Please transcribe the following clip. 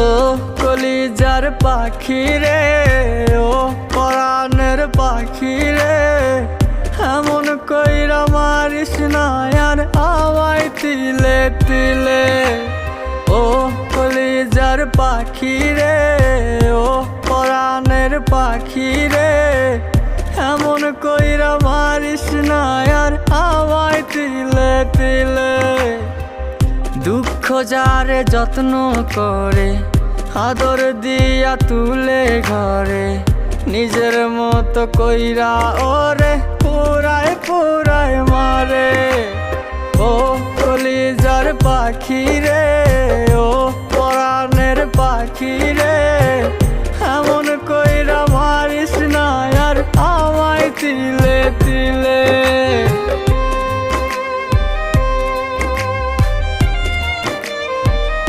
ও কলিজার পাখি রে, ও পরাণের পাখি রে, এমন কইরা মারিস না আর আমায় তিলে তিলে। ও কলিজার পাখি রে, ও পরাণের পাখি রে, এমন কইরা মারিস না আর আমায় তিলে তিলে। দুঃখ যারে যত্ন করে, আদর দিয়া তুলে ঘরে, নিজের মতো কইরা ওরে পুরায় পুরায় মারে। ও কলিজার পাখি রে, ও